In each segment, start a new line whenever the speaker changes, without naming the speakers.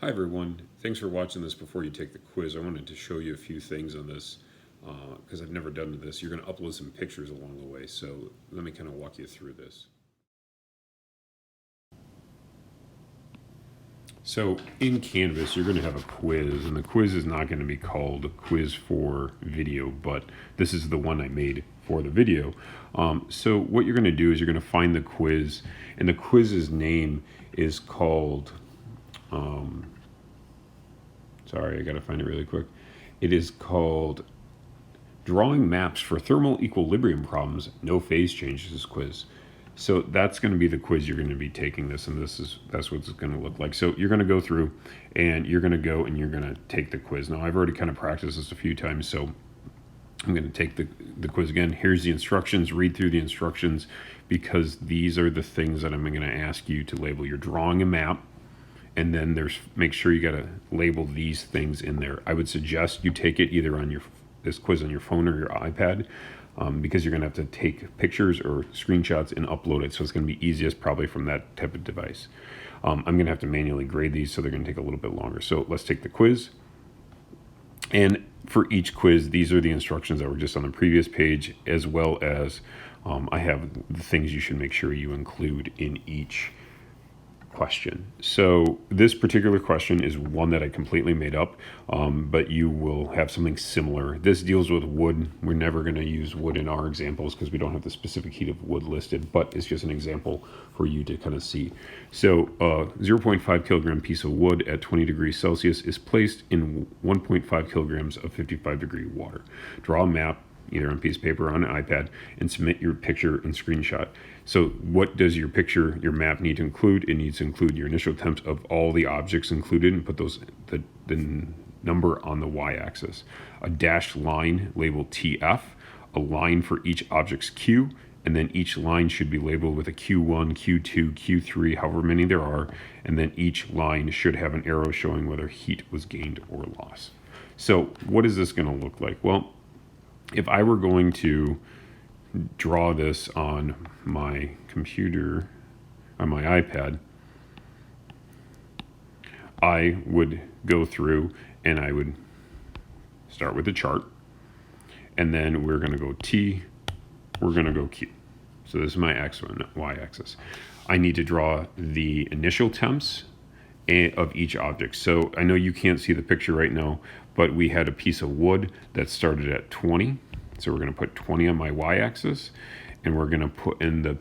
Hi everyone, thanks for watching this. Before you take the quiz, I wanted to show you a few things on this because I've never done this. You're going to upload some pictures along the way, so let me kind of walk you through this. So in Canvas, you're going to have a quiz, and the quiz is not going to be called Quiz for Video, but this is the one I made for the video. So what you're going to do is you're going to find the quiz, and the quiz's name is called... Sorry, I gotta find it really quick. It is called Drawing Maps for Thermal Equilibrium Problems, No Phase Changes Quiz. So that's going to be the quiz you're going to be taking this, and that's what it's going to look like. So you're going to go through, and you're going to go and you're going to take the quiz. Now I've already kind of practiced this a few times, so I'm going to take the quiz again. Here's the instructions. Read through the instructions because these are the things that I'm going to ask you to label. You're drawing a map. And then make sure you got to label these things in there. I would suggest you take it either on this quiz on your phone or your iPad because you're going to have to take pictures or screenshots and upload it. So it's going to be easiest probably from that type of device. I'm going to have to manually grade these, so they're going to take a little bit longer. So let's take the quiz. And for each quiz, these are the instructions that were just on the previous page, as well as I have the things you should make sure you include in each question. So this particular question is one that I completely made up, but you will have something similar. This deals with wood. We're never going to use wood in our examples because we don't have the specific heat of wood listed, but it's just an example for you to kind of see. So 0.5 kilogram piece of wood at 20 degrees Celsius is placed in 1.5 kilograms of 55-degree water. Draw a map either on a piece of paper or on an iPad, and submit your picture and screenshot. So what does your map need to include? It needs to include your initial temps of all the objects included and put the number on the y-axis. A dashed line labeled TF, a line for each object's Q, and then each line should be labeled with a Q1, Q2, Q3, however many there are, and then each line should have an arrow showing whether heat was gained or lost. So what is this going to look like? Well, if I were going to draw this on my computer, on my iPad, I would go through and I would start with the chart, and then we're going to go T, we're going to go Q. So this is my X and Y axis. I need to draw the initial temps of each object. So I know you can't see the picture right now, but we had a piece of wood that started at 20. So we're going to put 20 on my y-axis, and we're going to put in the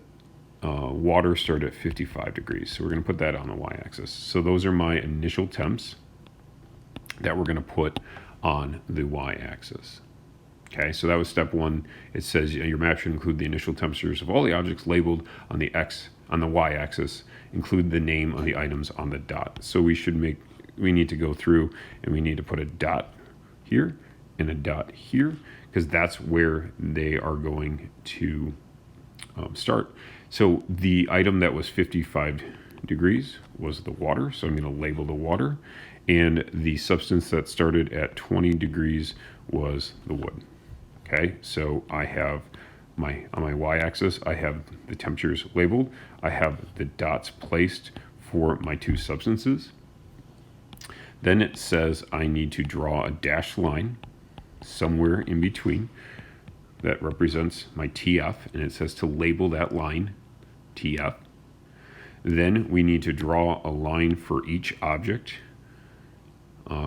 water started at 55 degrees. So we're going to put that on the y-axis. So those are my initial temps that we're going to put on the y-axis. Okay, so that was step one. It says your map should include the initial temperatures of all the objects labeled on the y-axis, include the name of the items on the dot. So we need to go through and we need to put a dot here and a dot here because that's where they are going to start. So the item that was 55 degrees was the water. So I'm going to label the water, and the substance that started at 20 degrees was the wood. Okay, so I have on my y-axis, I have the temperatures labeled. I have the dots placed for my two substances. Then it says I need to draw a dashed line somewhere in between that represents my TF, and it says to label that line TF. Then we need to draw a line for each object,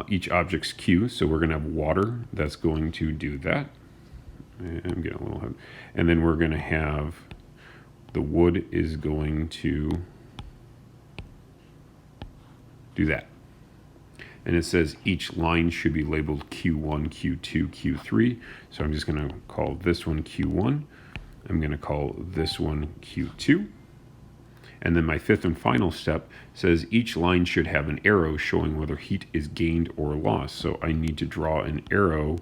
each object's Q. So we're going to have water that's going to do that. I'm getting a little heavy. And then we're going to have the wood is going to do that. And it says each line should be labeled Q1, Q2, Q3. So I'm just going to call this one Q1. I'm going to call this one Q2. And then my fifth and final step says each line should have an arrow showing whether heat is gained or lost. So I need to draw an arrow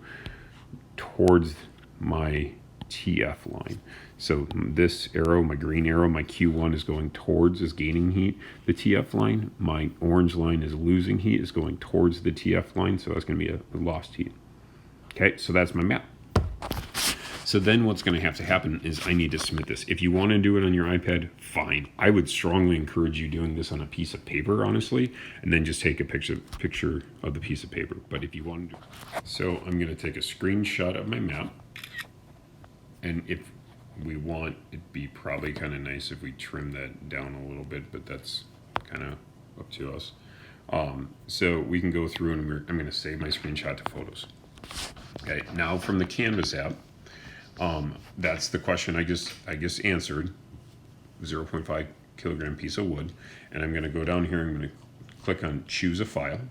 towards my TF line. So this arrow, my green arrow, my Q1 is going towards, is gaining heat. The TF line, my orange line is losing heat, is going towards the TF line. So that's going to be a lost heat. Okay, so that's my map. So then what's going to have to happen is I need to submit this. If you want to do it on your iPad, fine. I would strongly encourage you doing this on a piece of paper, honestly, and then just take a picture of the piece of paper. But if you want to, so I'm going to take a screenshot of my map, and if we want, it'd be probably kind of nice if we trim that down a little bit, but that's kind of up to us. So we can go through, and I'm going to save my screenshot to photos. Okay, now from the Canvas app, that's the question I just answered, 0.5 kilogram piece of wood. And I'm going to go down here, I'm going to click on choose a file.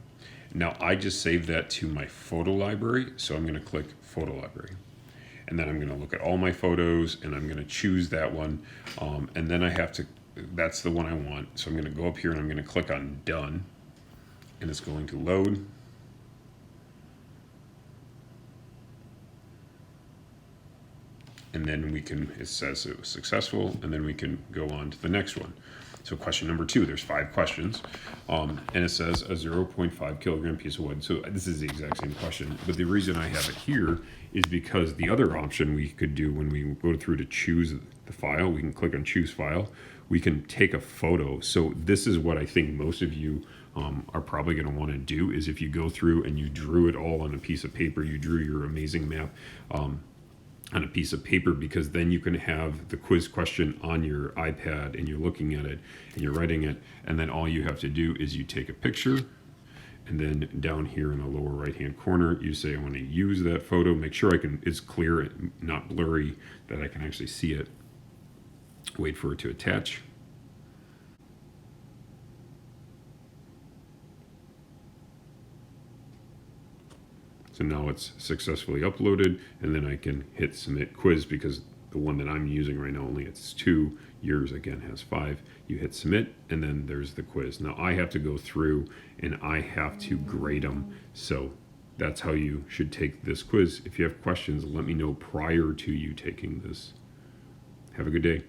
Now I just saved that to my photo library, so I'm going to click photo library. And then I'm going to look at all my photos, and I'm going to choose that one. And then I have to, that's the one I want. So I'm going to go up here, and I'm going to click on done. And it's going to load. And then we can, it says it was successful, and then we can go on to the next one. So question number 2, there's 5 questions, and it says a 0.5 kilogram piece of wood. So this is the exact same question, but the reason I have it here is because the other option we could do when we go through to choose the file, we can click on choose file, we can take a photo. So this is what I think most of you are probably going to want to do, is if you go through and you drew it all on a piece of paper, you drew your amazing map, on a piece of paper, because then you can have the quiz question on your iPad and you're looking at it and you're writing it, and then all you have to do is you take a picture, and then down here in the lower right hand corner you say I want to use that photo, make sure it's clear and not blurry, that I can actually see it, wait for it to attach. So now it's successfully uploaded, and then I can hit submit quiz, because the one that I'm using right now only it's 2, yours again has 5. You hit submit, and then there's the quiz. Now I have to go through and I have to grade them. So that's how you should take this quiz. If you have questions, let me know prior to you taking this. Have a good day.